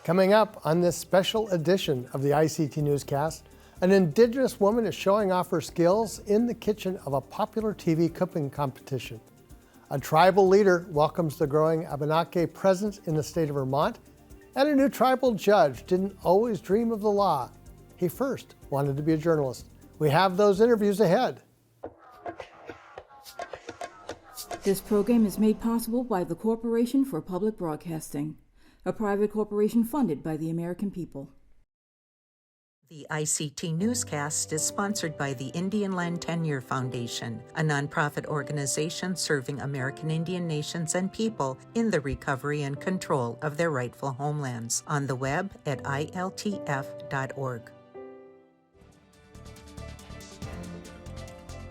Coming up on this special edition of the ICT Newscast, an Indigenous woman is showing off her skills in the kitchen of a popular TV cooking competition. A tribal leader welcomes the growing Abenaki presence in the state of Vermont, and a new tribal judge didn't always dream of the law. He first wanted to be a journalist. We have those interviews ahead. This program is made possible by the Corporation for Public Broadcasting, a private corporation funded by the American people. The ICT Newscast is sponsored by the Indian Land Tenure Foundation, a nonprofit organization serving American Indian nations and people in the recovery and control of their rightful homelands. On the web at iltf.org.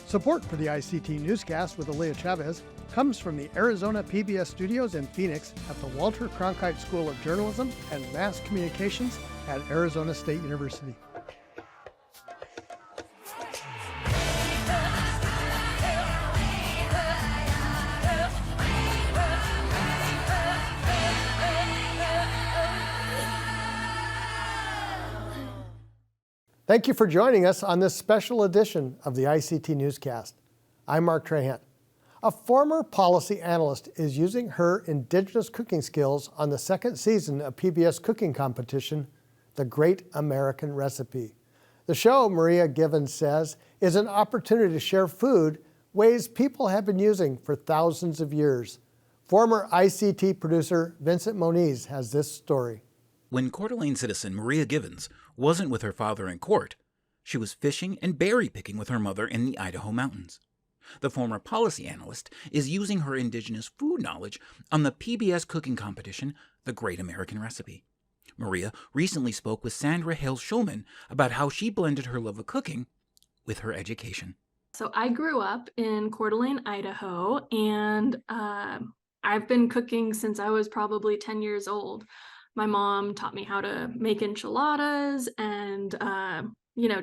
Support for the ICT Newscast with Aaliyah Chavez comes from the Arizona PBS studios in Phoenix at the Walter Cronkite School of Journalism and Mass Communications at Arizona State University. Thank you for joining us on this special edition of the ICT Newscast. I'm Mark Trahan. A former policy analyst is using her Indigenous cooking skills on the second season of PBS cooking competition, The Great American Recipe. The show, Maria Givens says, is an opportunity to share food, ways people have been using for thousands of years. Former ICT producer Vincent Moniz has this story. When Coeur d'Alene citizen Maria Givens wasn't with her father in court, she was fishing and berry picking with her mother in the Idaho mountains. The former policy analyst is using her Indigenous food knowledge on the PBS cooking competition, The Great American Recipe. Maria recently spoke with Sandra Hale-Schulman about how she blended her love of cooking with her education. So I grew up in Coeur d'Alene, Idaho, and I've been cooking since I was probably 10 years old. My mom taught me how to make enchiladas and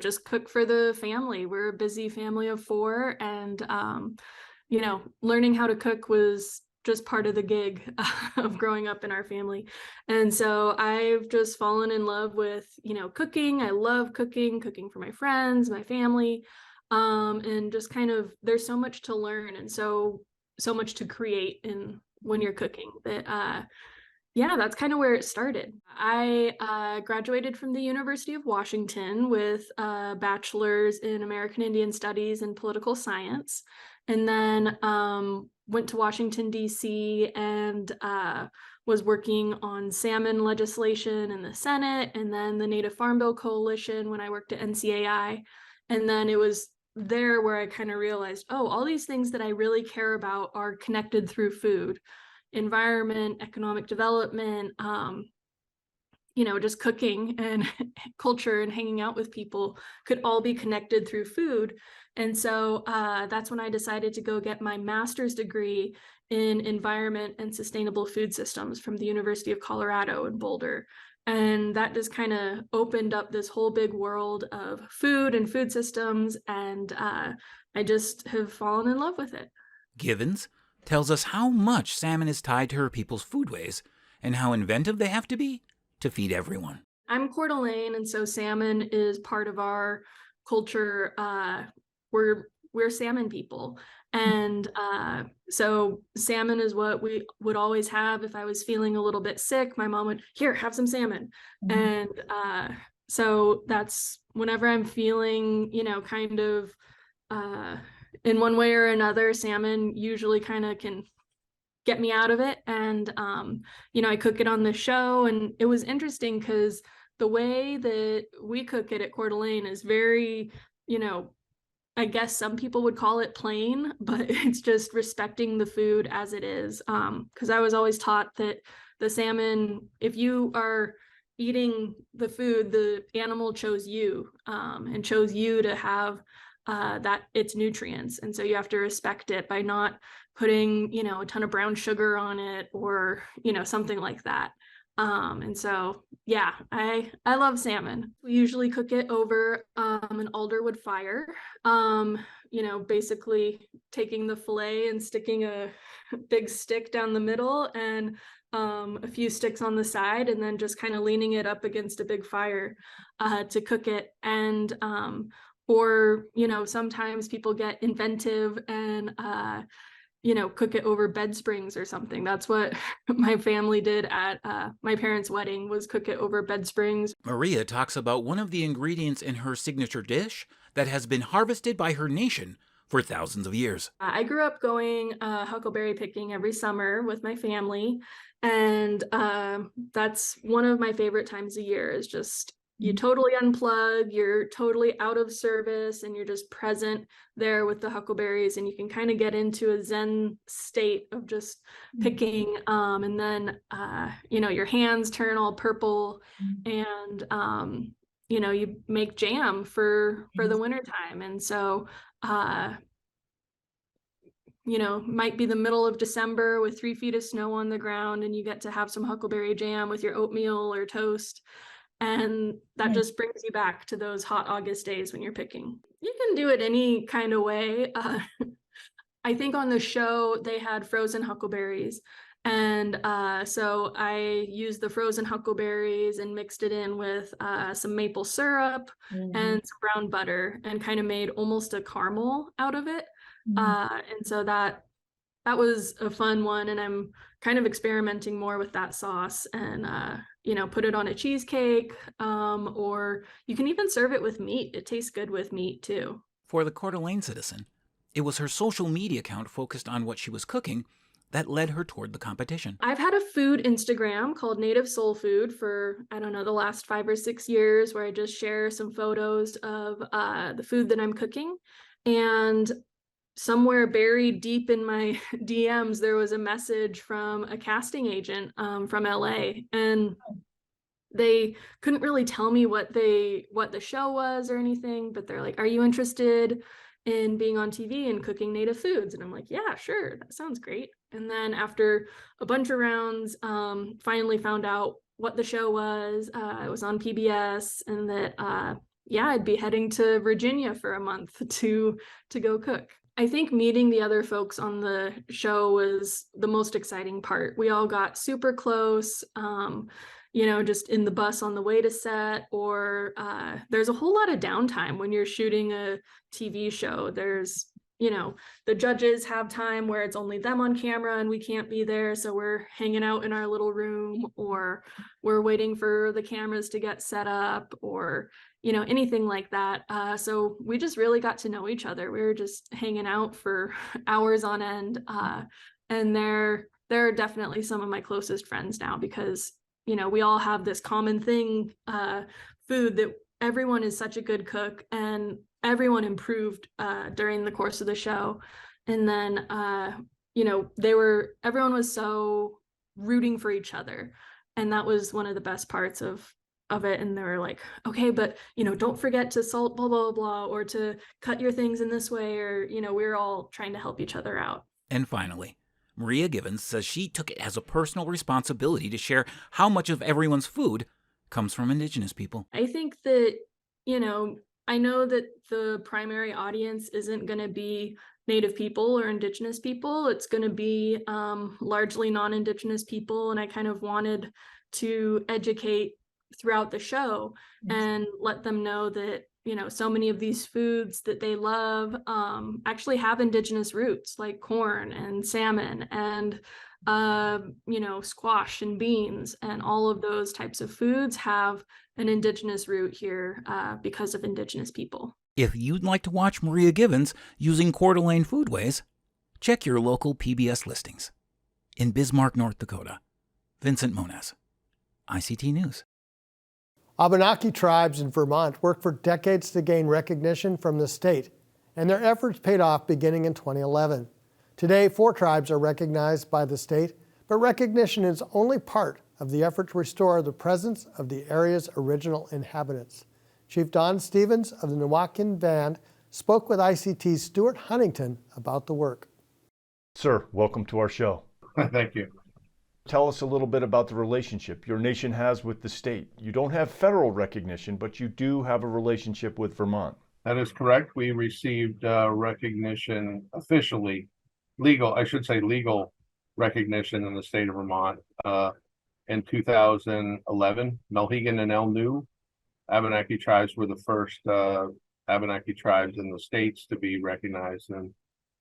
just cook for the family. We're a busy family of four, and learning how to cook was just part of the gig of growing up in our family. And so I've just fallen in love with, cooking. I love cooking for my friends, my family, and just kind of, there's so much to learn and so much to create when you're cooking that, that's kind of where it started. I graduated from the University of Washington with a bachelor's in American Indian Studies and Political Science, and then went to Washington, D.C. and was working on salmon legislation in the Senate, and then the Native Farm Bill Coalition when I worked at NCAI. And then it was there where I kind of realized, all these things that I really care about are connected through food. Environment, economic development, just cooking and culture and hanging out with people could all be connected through food. And so that's when I decided to go get my master's degree in environment and sustainable food systems from the University of Colorado in Boulder. And that just kind of opened up this whole big world of food and food systems. And I just have fallen in love with it. Givens tells us how much salmon is tied to her people's foodways and how inventive they have to be to feed everyone. I'm Coeur d'Alene, and so salmon is part of our culture. We're salmon people. And so salmon is what we would always have. If I was feeling a little bit sick, my mom would, here, have some salmon. And so that's whenever I'm feeling, kind of in one way or another, salmon usually kind of can get me out of it. And, I cook it on the show. And it was interesting because the way that we cook it at Coeur d'Alene is very, I guess some people would call it plain, but it's just respecting the food as it is. Because I was always taught that the salmon, if you are eating the food, the animal chose you and chose you to have that its nutrients. And so you have to respect it by not putting, a ton of brown sugar on it or, something like that. And so, I love salmon. We usually cook it over an alderwood fire. basically taking the fillet and sticking a big stick down the middle and a few sticks on the side, and then just kind of leaning it up against a big fire to cook it. And or sometimes people get inventive and cook it over bed springs or something. That's what my family did at my parents' wedding, was cook it over bed springs. Maria talks about one of the ingredients in her signature dish that has been harvested by her nation for thousands of years. I grew up going huckleberry picking every summer with my family, and that's one of my favorite times of year. Is just you totally unplug, you're totally out of service, and you're just present there with the huckleberries, and you can kind of get into a zen state of just picking, and then your hands turn all purple, and you make jam for the winter time. And so might be the middle of December with 3 feet of snow on the ground, and you get to have some huckleberry jam with your oatmeal or toast. And that just brings you back to those hot August days when you're picking. You can do it any kind of way. I think on the show they had frozen huckleberries. And so I used the frozen huckleberries and mixed it in with some maple syrup and some brown butter, and kind of made almost a caramel out of it. And so that was a fun one. And I'm kind of experimenting more with that sauce, and put it on a cheesecake, or you can even serve it with meat. It tastes good with meat too. For the Coeur d'Alene citizen, it was her social media account focused on what she was cooking that led her toward the competition. I've had a food Instagram called Native Soul Food for, I don't know, the last 5 or 6 years, where I just share some photos of the food that I'm cooking. And somewhere buried deep in my DMs, there was a message from a casting agent from LA, and they couldn't really tell me what the show was or anything, but they're like, "Are you interested in being on TV and cooking native foods?" And I'm like, "Yeah, sure, that sounds great." And then after a bunch of rounds, finally found out what the show was. It was on PBS, and that I'd be heading to Virginia for a month to go cook. I think meeting the other folks on the show was the most exciting part. We all got super close, just in the bus on the way to set, or there's a whole lot of downtime when you're shooting a TV show. There's, the judges have time where it's only them on camera and we can't be there. So we're hanging out in our little room, or we're waiting for the cameras to get set up, or anything like that. So we just really got to know each other. We were just hanging out for hours on end. And they're definitely some of my closest friends now, because, we all have this common thing, food, that everyone is such a good cook, and everyone improved during the course of the show. And then, everyone was so rooting for each other. And that was one of the best parts of it. And they were like, "Okay, but don't forget to salt blah blah blah, or to cut your things in this way," or we're all trying to help each other out. And finally, Maria Givens says she took it as a personal responsibility to share how much of everyone's food comes from Indigenous people. I think that I know that the primary audience isn't going to be Native people or Indigenous people. It's going to be largely non-Indigenous people, and I kind of wanted to educate throughout the show and let them know that so many of these foods that they love actually have Indigenous roots, like corn and salmon and squash and beans, and all of those types of foods have an Indigenous root here because of Indigenous people. If you'd like to watch Maria Givens using Coeur d'Alene foodways, check your local PBS listings. In Bismarck, North Dakota, Vincent Moniz, ICT News. Abenaki tribes in Vermont worked for decades to gain recognition from the state, and their efforts paid off beginning in 2011. Today, 4 tribes are recognized by the state, but recognition is only part of the effort to restore the presence of the area's original inhabitants. Chief Don Stevens of the Nawakin Band spoke with ICT's Stuart Huntington about the work. Sir, welcome to our show. Thank you. Tell us a little bit about the relationship your nation has with the state. You don't have federal recognition, but you do have a relationship with Vermont. That is correct. We received recognition officially, legal recognition in the state of Vermont in 2011. Melhegan and Elnu Abenaki tribes were the first Abenaki tribes in the states to be recognized. In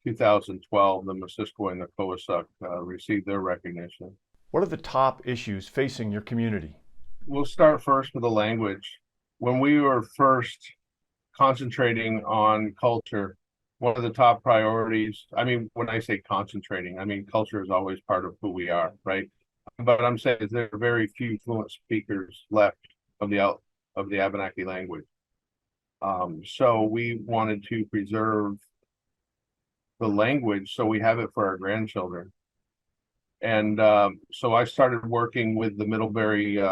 2012, the Missisquoi and the Coassuck received their recognition. What are the top issues facing your community? We'll start first with the language. When we were first concentrating on culture, one of the top priorities, I mean, when I say concentrating, I mean, culture is always part of who we are, right? But I'm saying there are very few fluent speakers left of the Abenaki language. So we wanted to preserve the language so we have it for our grandchildren. And so I started working with the Middlebury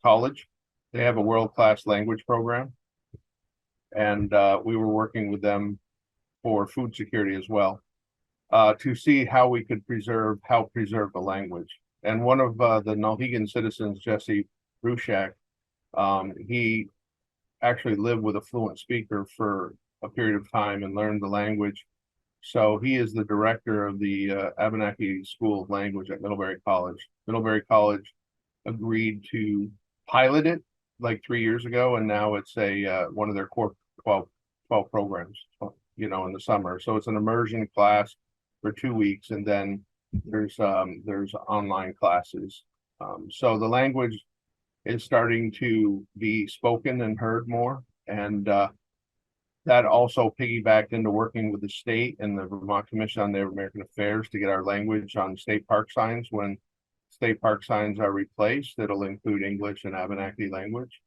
College. They have a world-class language program. And we were working with them for food security as well, to see how we could preserve the language. And one of the Nulhegan citizens, Jesse Bruchak, he actually lived with a fluent speaker for a period of time and learned the language. So he is the director of the Abenaki School of Language at Middlebury College. Middlebury College agreed to pilot it like 3 years ago, and now it's a one of their core 12 programs, in the summer. So it's an immersion class for 2 weeks, and then there's online classes. So the language is starting to be spoken and heard more, and that also piggybacked into working with the state and the Vermont Commission on Native American Affairs to get our language on state park signs. When state park signs are replaced, it'll include English and Abenaki language.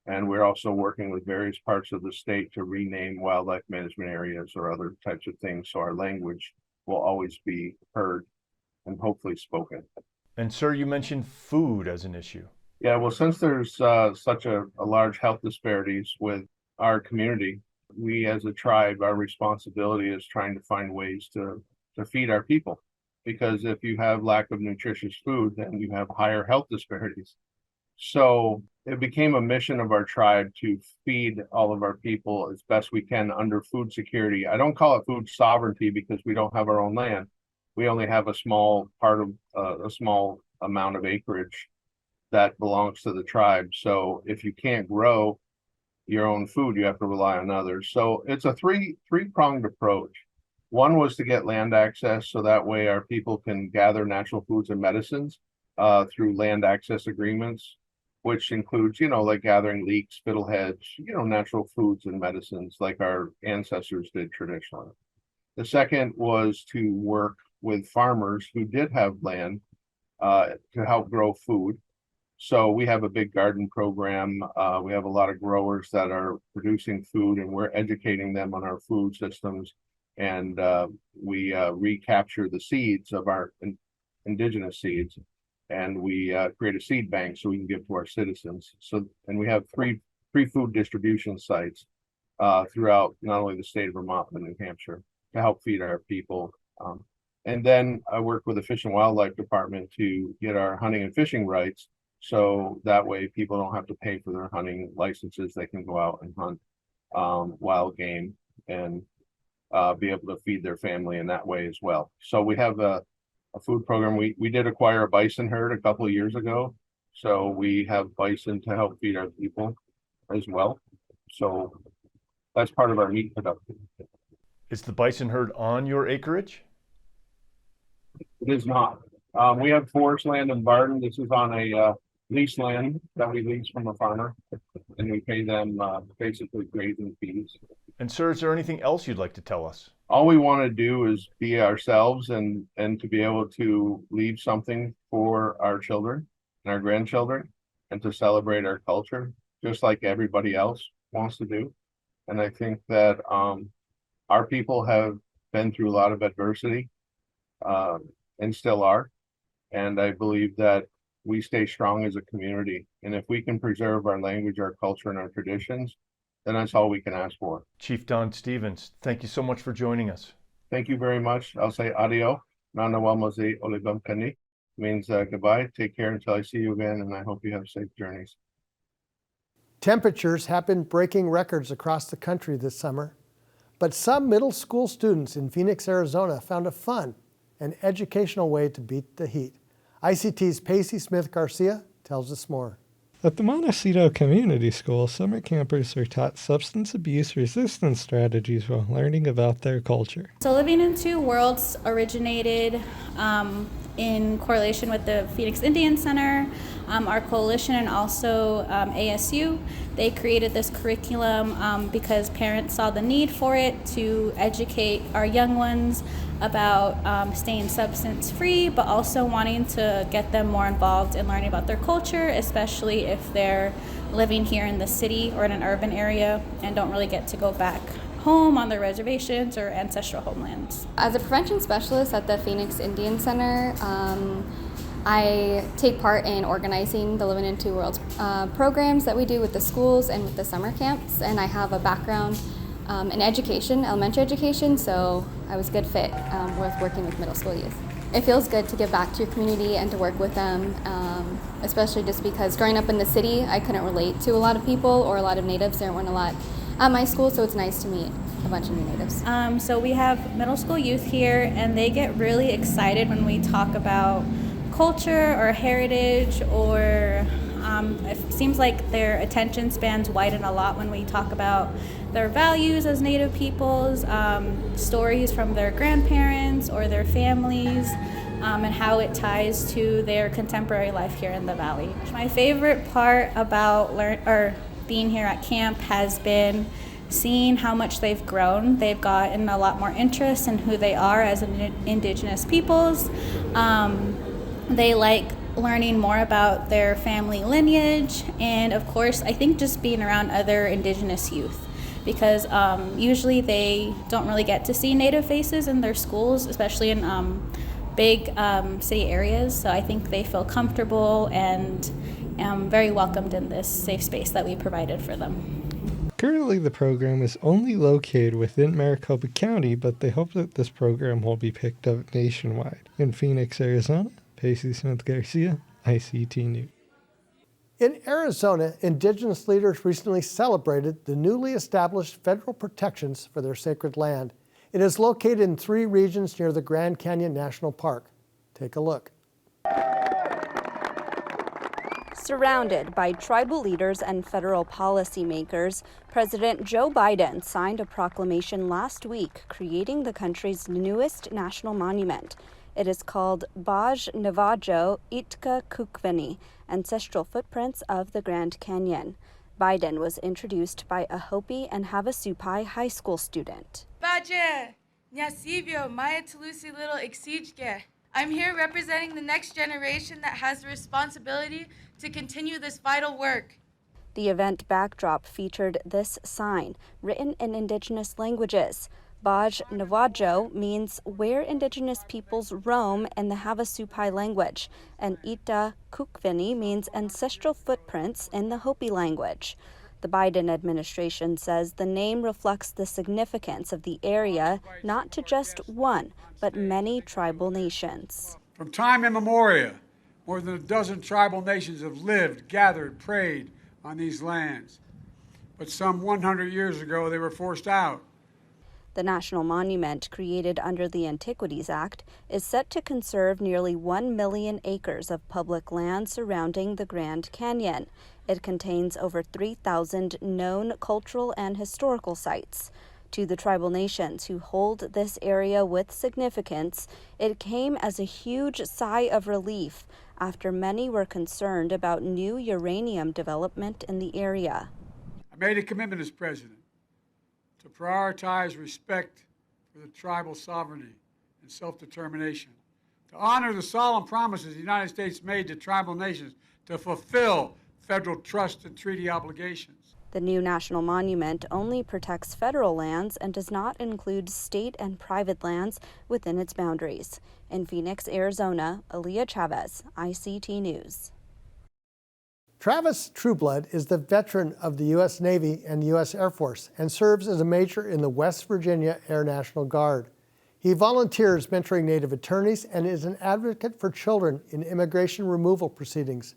And we're also working with various parts of the state to rename wildlife management areas or other types of things, so our language will always be heard and hopefully spoken. And sir, you mentioned food as an issue. Yeah, well, since there's such a large health disparities with our community, we as a tribe, our responsibility is trying to find ways to feed our people. Because if you have lack of nutritious food, then you have higher health disparities. So it became a mission of our tribe to feed all of our people as best we can under food security. I don't call it food sovereignty because we don't have our own land. We only have a small part of a small amount of acreage that belongs to the tribe. So if you can't grow your own food, you have to rely on others. So it's a three-pronged approach. One was to get land access, so that way our people can gather natural foods and medicines through land access agreements, which includes, like gathering leeks, fiddleheads, natural foods and medicines like our ancestors did traditionally. The second was to work with farmers who did have land to help grow food. So we have a big garden program. We have a lot of growers that are producing food, and we're educating them on our food systems. And we recapture the seeds of our indigenous seeds, and we create a seed bank so we can give to our citizens. And we have three food distribution sites throughout not only the state of Vermont but New Hampshire to help feed our people. And then I work with the Fish and Wildlife Department to get our hunting and fishing rights, so that way people don't have to pay for their hunting licenses. They can go out and hunt wild game and be able to feed their family in that way as well. So we have a food program. We did acquire a bison herd a couple of years ago, so we have bison to help feed our people as well. So that's part of our meat production. Is the bison herd on your acreage? It is not. We have forest land in Barton. This is on a lease land that we lease from a farmer, and we pay them basically grazing fees. And sir, is there anything else you'd like to tell us? All we want to do is be ourselves and to be able to leave something for our children and our grandchildren, and to celebrate our culture just like everybody else wants to do. And I think that our people have been through a lot of adversity and still are. And I believe that we stay strong as a community. And if we can preserve our language, our culture, and our traditions, then that's all we can ask for. Chief Don Stevens, thank you so much for joining us. Thank you very much. I'll say adio. Nana wamazi olibam kani. Means goodbye. Take care until I see you again, and I hope you have safe journeys. Temperatures have been breaking records across the country this summer, but some middle school students in Phoenix, Arizona found a fun and educational way to beat the heat. ICT's Pacey Smith-Garcia tells us more. At the Montecito Community School, summer campers are taught substance abuse resistance strategies while learning about their culture. So Living in Two Worlds originated in correlation with the Phoenix Indian Center, our coalition, and also ASU. They created this curriculum because parents saw the need for it to educate our young ones about staying substance free, but also wanting to get them more involved in learning about their culture, especially if they're living here in the city or in an urban area and don't really get to go back home on their reservations or ancestral homelands. As a prevention specialist at the Phoenix Indian Center, I take part in organizing the Living in Two Worlds programs that we do with the schools and with the summer camps, and I have a background in education, elementary education, so I was a good fit with working with middle school youth. It feels good to give back to your community and to work with them, especially just because growing up in the city, I couldn't relate to a lot of people or a lot of natives. There weren't a lot at my school, so it's nice to meet a bunch of new natives. So we have middle school youth here, and they get really excited when we talk about culture or heritage, or it seems like their attention spans widen a lot when we talk about their values as Native peoples, stories from their grandparents or their families, and how it ties to their contemporary life here in the Valley. My favorite part about being here at camp has been seeing how much they've grown. They've gotten a lot more interest in who they are as Indigenous peoples. They like learning more about their family lineage, and of course, I think just being around other Indigenous youth, because usually they don't really get to see Native faces in their schools, especially in big city areas. So I think they feel comfortable and very welcomed in this safe space that we provided for them. Currently, the program is only located within Maricopa County, but they hope that this program will be picked up nationwide. In Phoenix, Arizona, Pacey Smith-Garcia, ICT News. In Arizona, Indigenous leaders recently celebrated the newly established federal protections for their sacred land. It is located in 3 regions near the Grand Canyon National Park. Take a look. Surrounded by tribal leaders and federal policymakers, President Joe Biden signed a proclamation last week creating the country's newest national monument. It is called Baj Navajo Itka Kukveni, Ancestral Footprints of the Grand Canyon. Biden was introduced by a Hopi and Havasupai high school student. Baje, Nyasivyo, Maya Tulusi Little Exijke. I'm here representing the next generation that has the responsibility to continue this vital work. The event backdrop featured this sign, written in Indigenous languages. Baj Navajo means where Indigenous peoples roam in the Havasupai language, and Ita Kukveni means ancestral footprints in the Hopi language. The Biden administration says the name reflects the significance of the area, not to just one, but many tribal nations. From time immemorial, more than a dozen tribal nations have lived, gathered, prayed on these lands. But some 100 years ago, they were forced out. The national monument, created under the Antiquities Act, is set to conserve nearly 1 million acres of public land surrounding the Grand Canyon. It contains over 3,000 known cultural and historical sites. To the tribal nations who hold this area with significance, it came as a huge sigh of relief after many were concerned about new uranium development in the area. I made a commitment as president to prioritize respect for the tribal sovereignty and self-determination, to honor the solemn promises the United States made to tribal nations, to fulfill federal trust and treaty obligations. The new national monument only protects federal lands and does not include state and private lands within its boundaries. In Phoenix, Arizona, Aaliyah Chavez, ICT News. Travis Trueblood is the veteran of the U.S. Navy and U.S. Air Force and serves as a major in the West Virginia Air National Guard. He volunteers mentoring Native attorneys and is an advocate for children in immigration removal proceedings.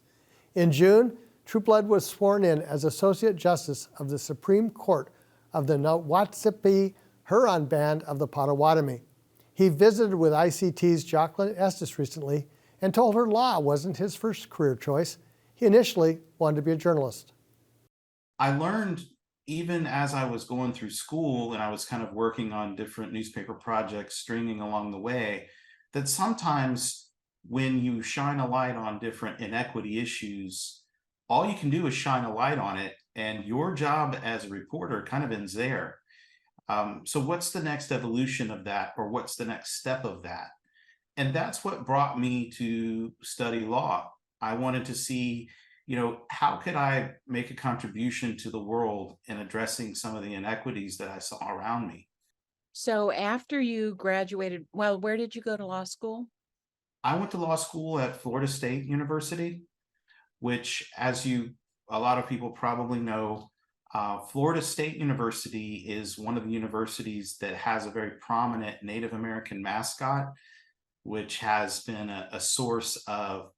In June, Trueblood was sworn in as Associate Justice of the Supreme Court of the Nawatsepi Huron Band of the Potawatomi. He visited with ICT's Jocelyn Estes recently and told her law wasn't his first career choice. He initially wanted to be a journalist. I learned even as I was going through school and I was kind of working on different newspaper projects, stringing along the way, that sometimes when you shine a light on different inequity issues, all you can do is shine a light on it, and your job as a reporter kind of ends there. So what's the next evolution of that, or what's the next step of that? And that's what brought me to study law. I wanted to see, how could I make a contribution to the world in addressing some of the inequities that I saw around me? So after you graduated, well, where did you go to law school? I went to law school at Florida State University, which, as a lot of people probably know, Florida State University is one of the universities that has a very prominent Native American mascot, which has been a source of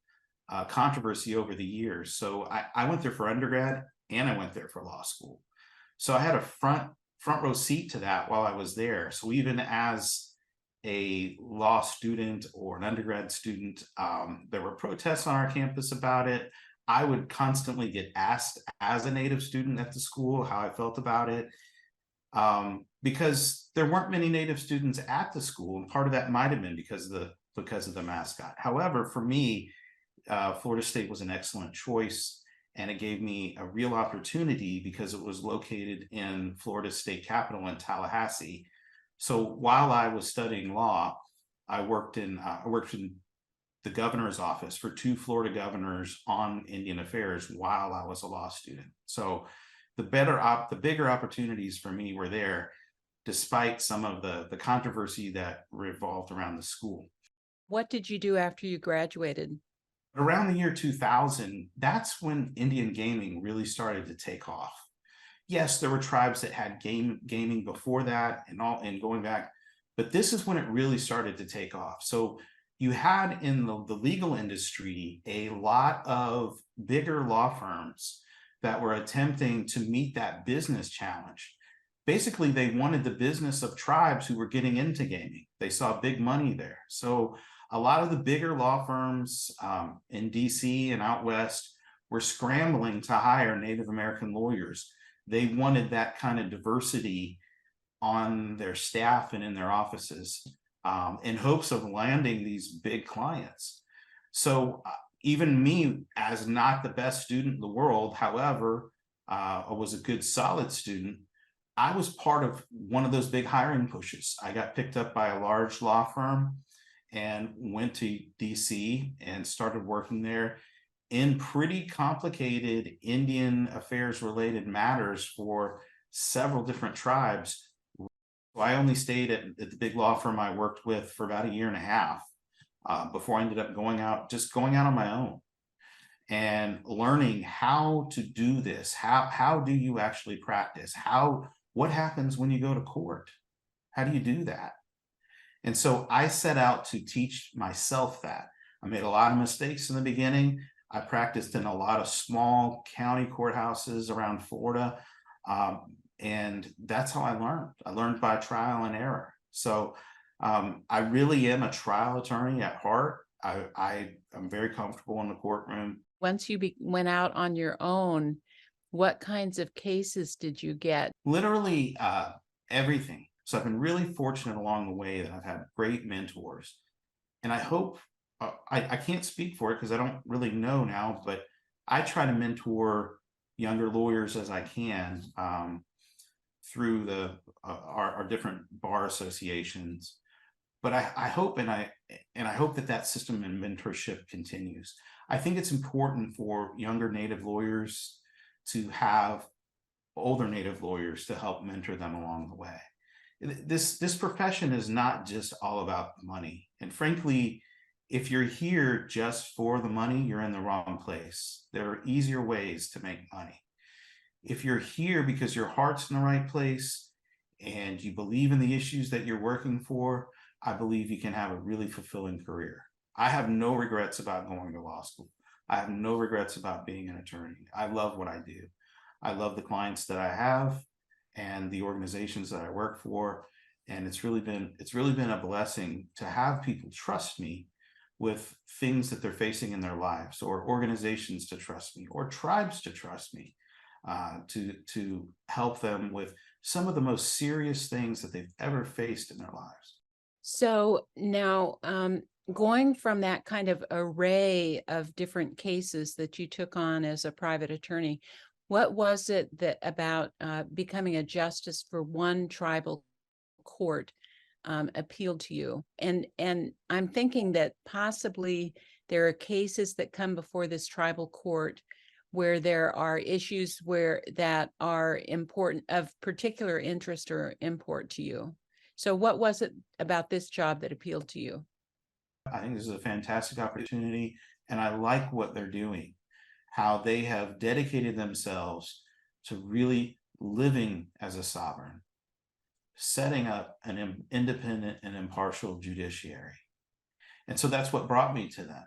controversy over the years. So I went there for undergrad and I went there for law school. So I had a front row seat to that while I was there. So even as a law student or an undergrad student, there were protests on our campus about it. I would constantly get asked as a Native student at the school how I felt about it, because there weren't many Native students at the school, and part of that might have been because of the mascot. However, for me, Florida State was an excellent choice, and it gave me a real opportunity because it was located in Florida State Capitol in Tallahassee. So while I was studying law, I worked in the governor's office for 2 Florida governors on Indian affairs while I was a law student. So the bigger opportunities for me were there, despite some of the controversy that revolved around the school. What did you do after you graduated? Around the year 2000, that's when Indian gaming really started to take off. Yes, there were tribes that had gaming before that and going back, but this is when it really started to take off. So you had in the legal industry a lot of bigger law firms that were attempting to meet that business challenge. Basically, they wanted the business of tribes who were getting into gaming. They saw big money there. So a lot of the bigger law firms in DC and out west were scrambling to hire Native American lawyers. They wanted that kind of diversity on their staff and in their offices, in hopes of landing these big clients. So even me, as not the best student in the world, however, I was a good, solid student, I was part of one of those big hiring pushes. I got picked up by a large law firm and went to DC and started working there in pretty complicated Indian affairs related matters for several different tribes. I only stayed at the big law firm I worked with for about 1.5 years before I ended up going out on my own and learning how to do this. How do you actually practice? What happens when you go to court? How do you do that? And so I set out to teach myself that. I made a lot of mistakes in the beginning. I practiced in a lot of small county courthouses around Florida. And that's how I learned. I learned by trial and error. So I really am a trial attorney at heart. I am very comfortable in the courtroom. Once you went out on your own, what kinds of cases did you get? Literally everything. So I've been really fortunate along the way that I've had great mentors. And I hope, I can't speak for it because I don't really know now, but I try to mentor younger lawyers as I can through our different bar associations. But I hope and I hope that system and mentorship continues. I think it's important for younger Native lawyers to have older Native lawyers to help mentor them along the way. This profession is not just all about the money. And frankly, if you're here just for the money, you're in the wrong place. There are easier ways to make money. If you're here because your heart's in the right place and you believe in the issues that you're working for, I believe you can have a really fulfilling career. I have no regrets about going to law school. I have no regrets about being an attorney. I love what I do. I love the clients that I have and the organizations that I work for. And it's really been a blessing to have people trust me with things that they're facing in their lives, or organizations to trust me, or tribes to trust me, to help them with some of the most serious things that they've ever faced in their lives. So now, going from that kind of array of different cases that you took on as a private attorney, what was it that about becoming a justice for one tribal court appealed to you? And I'm thinking that possibly there are cases that come before this tribal court where there are issues that are important, of particular interest or import to you. So what was it about this job that appealed to you? I think this is a fantastic opportunity, and I like what they're doing, how they have dedicated themselves to really living as a sovereign, setting up an independent and impartial judiciary. And so that's what brought me to them.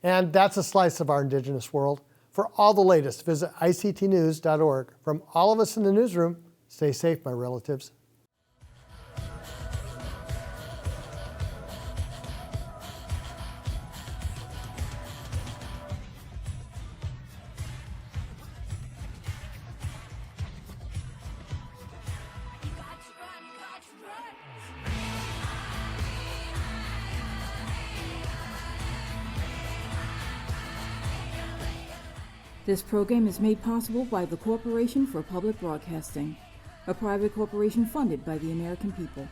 And that's a slice of our Indigenous world. For all the latest, visit ictnews.org. From all of us in the newsroom, stay safe, my relatives. This program is made possible by the Corporation for Public Broadcasting, a private corporation funded by the American people.